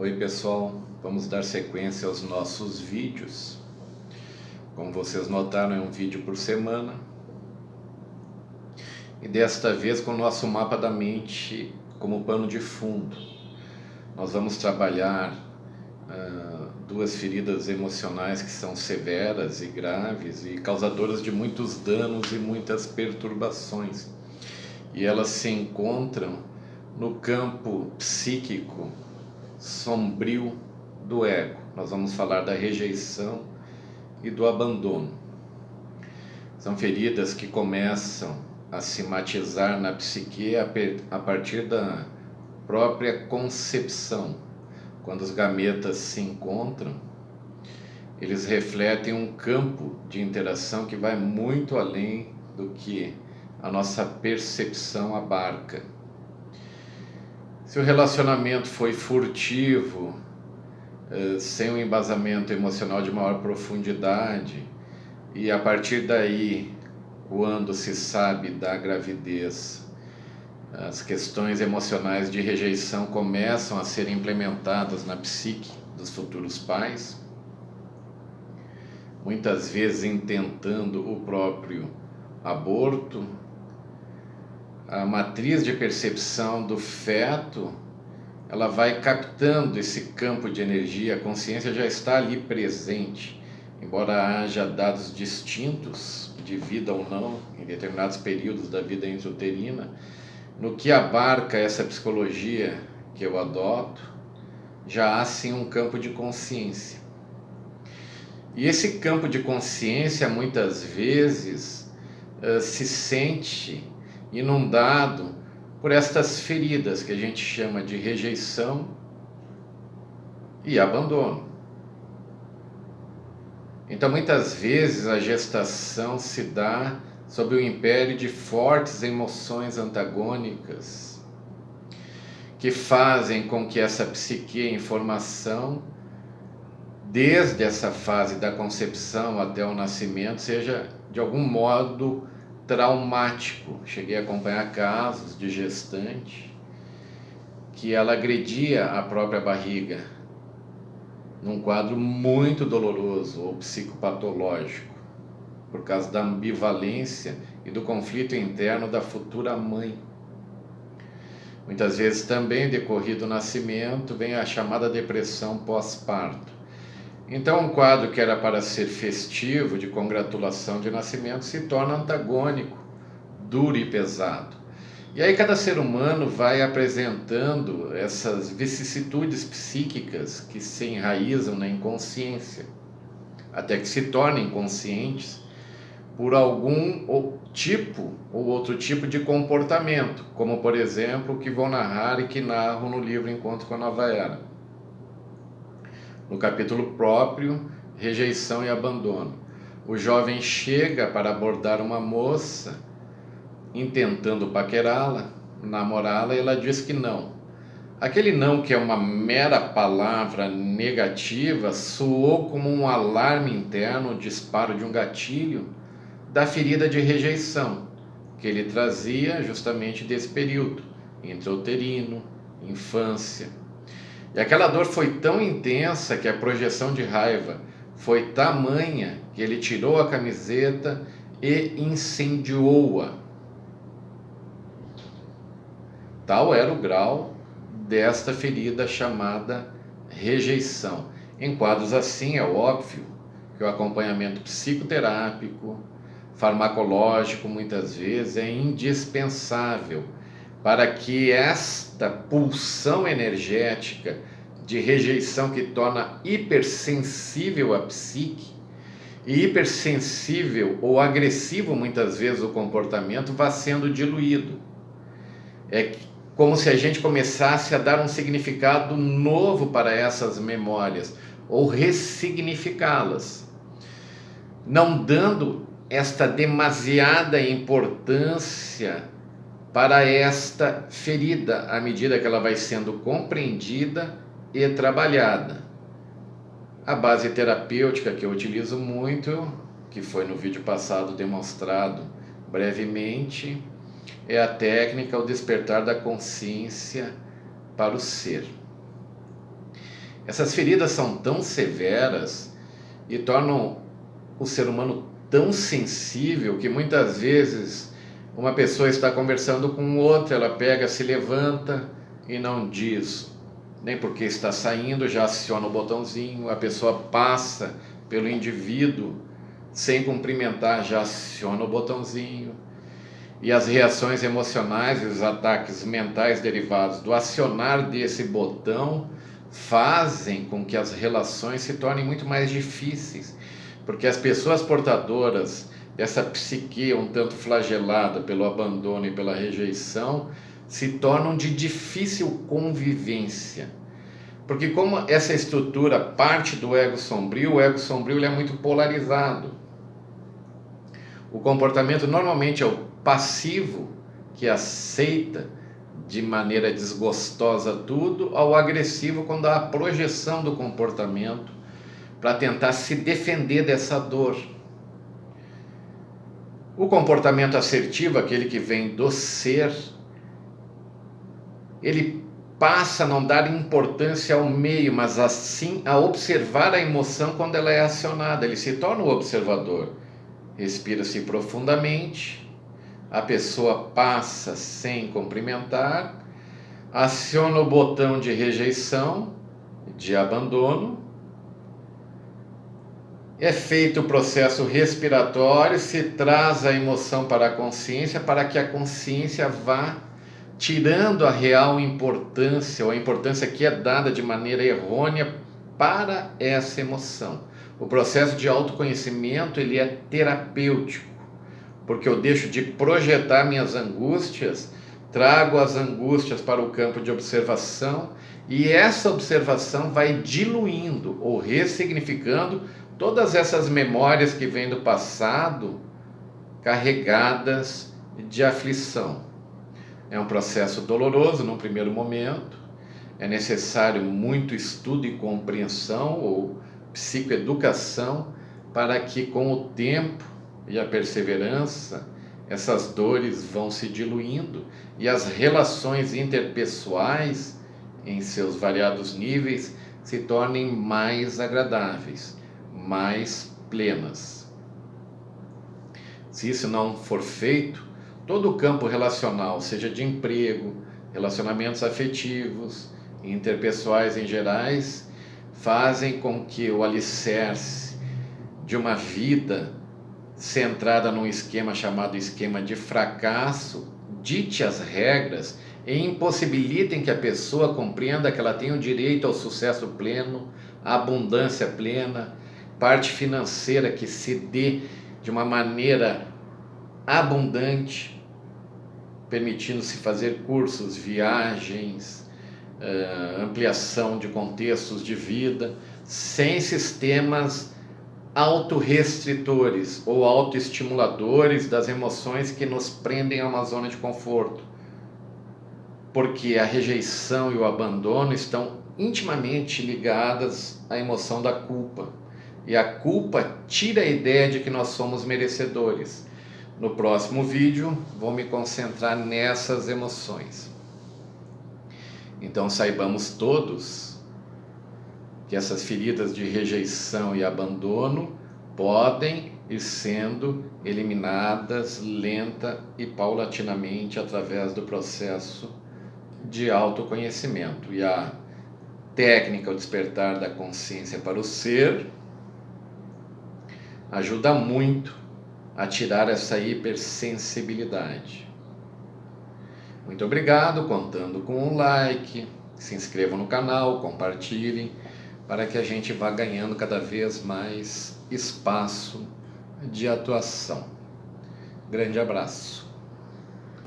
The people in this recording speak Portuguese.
Oi pessoal, vamos dar sequência aos nossos vídeos. Como vocês notaram, é um vídeo por semana. E desta vez com o nosso mapa da mente como pano de fundo. Nós vamos trabalhar duas feridas emocionais que são severas e graves e causadoras de muitos danos e muitas perturbações. E elas se encontram no campo psíquico sombrio do ego. Nós vamos falar da rejeição e do abandono. São feridas que começam a se matizar na psique a partir da própria concepção. Quando os gametas se encontram, eles refletem um campo de interação que vai muito além do que a nossa percepção abarca. Se o relacionamento foi furtivo, sem um embasamento emocional de maior profundidade, e a partir daí, quando se sabe da gravidez, as questões emocionais de rejeição começam a ser implementadas na psique dos futuros pais, muitas vezes intentando o próprio aborto. A matriz de percepção do feto, ela vai captando esse campo de energia, a consciência já está ali presente, embora haja dados distintos de vida ou não, em determinados períodos da vida intrauterina, no que abarca essa psicologia que eu adoto, já há sim um campo de consciência. E esse campo de consciência muitas vezes se sente inundado por estas feridas que a gente chama de rejeição e abandono. Então muitas vezes a gestação se dá sob o império de fortes emoções antagônicas que fazem com que essa psique em formação, desde essa fase da concepção até o nascimento, seja de algum modo traumático. Cheguei a acompanhar casos de gestante que ela agredia a própria barriga num quadro muito doloroso ou psicopatológico, por causa da ambivalência e do conflito interno da futura mãe. Muitas vezes também, decorrido o nascimento, vem a chamada depressão pós-parto. Então um quadro que era para ser festivo, de congratulação de nascimento, se torna antagônico, duro e pesado. E aí cada ser humano vai apresentando essas vicissitudes psíquicas que se enraizam na inconsciência, até que se tornem conscientes por algum tipo ou outro tipo de comportamento, como por exemplo o que vou narrar e que narro no livro Encontro com a Nova Era. No capítulo próprio, rejeição e abandono. O jovem chega para abordar uma moça, intentando paquerá-la, namorá-la, e ela diz que não. Aquele não, que é uma mera palavra negativa, soou como um alarme interno, o disparo de um gatilho da ferida de rejeição, que ele trazia justamente desse período, intrauterino, infância. E aquela dor foi tão intensa que a projeção de raiva foi tamanha que ele tirou a camiseta e incendiou-a. Tal era o grau desta ferida chamada rejeição. Em quadros assim, é óbvio que o acompanhamento psicoterápico, farmacológico, muitas vezes é indispensável para que esta pulsão energética de rejeição, que torna hipersensível a psique, e hipersensível ou agressivo muitas vezes o comportamento, vá sendo diluído. É como se a gente começasse a dar um significado novo para essas memórias, ou ressignificá-las, não dando esta demasiada importância para esta ferida, à medida que ela vai sendo compreendida e trabalhada. A base terapêutica que eu utilizo muito, que foi no vídeo passado demonstrado brevemente, é a técnica, o despertar da consciência para o ser. Essas feridas são tão severas e tornam o ser humano tão sensível que muitas vezes uma pessoa está conversando com outra, ela pega, se levanta e não diz nem porque está saindo, já aciona o botãozinho, a pessoa passa pelo indivíduo sem cumprimentar, já aciona o botãozinho. E as reações emocionais e os ataques mentais derivados do acionar desse botão fazem com que as relações se tornem muito mais difíceis, porque as pessoas portadoras dessa psique um tanto flagelada pelo abandono e pela rejeição se tornam de difícil convivência. Porque como essa estrutura parte do ego sombrio, o ego sombrio ele é muito polarizado. O comportamento normalmente é o passivo, que aceita de maneira desgostosa tudo, ao agressivo, quando há a projeção do comportamento para tentar se defender dessa dor. O comportamento assertivo, aquele que vem do ser, ele passa a não dar importância ao meio, mas assim a observar a emoção quando ela é acionada. Ele se torna o observador. Respira-se profundamente, a pessoa passa sem cumprimentar, aciona o botão de rejeição, de abandono, é feito o processo respiratório, se traz a emoção para a consciência, para que a consciência vá tirando a real importância, ou a importância que é dada de maneira errônea para essa emoção. O processo de autoconhecimento, ele é terapêutico, porque eu deixo de projetar minhas angústias, trago as angústias para o campo de observação, e essa observação vai diluindo ou ressignificando todas essas memórias que vêm do passado, carregadas de aflição. É um processo doloroso no primeiro momento, é necessário muito estudo e compreensão ou psicoeducação para que com o tempo e a perseverança essas dores vão se diluindo e as relações interpessoais em seus variados níveis se tornem mais agradáveis, mais plenas. Se isso não for feito, todo o campo relacional, seja de emprego, relacionamentos afetivos, interpessoais em gerais, fazem com que o alicerce de uma vida centrada num esquema chamado esquema de fracasso dite as regras e impossibilitem que a pessoa compreenda que ela tem o direito ao sucesso pleno, à abundância plena, parte financeira que se dê de uma maneira abundante, permitindo-se fazer cursos, viagens, ampliação de contextos de vida, sem sistemas autorrestritores ou autoestimuladores das emoções que nos prendem a uma zona de conforto. Porque a rejeição e o abandono estão intimamente ligadas à emoção da culpa. E a culpa tira a ideia de que nós somos merecedores. No próximo vídeo, vou me concentrar nessas emoções. Então, saibamos todos que essas feridas de rejeição e abandono podem ir sendo eliminadas lenta e paulatinamente através do processo de autoconhecimento. E a técnica, o despertar da consciência para o ser, ajuda muito a tirar essa hipersensibilidade. Muito obrigado, contando com um like, se inscrevam no canal, compartilhem, para que a gente vá ganhando cada vez mais espaço de atuação. Grande abraço.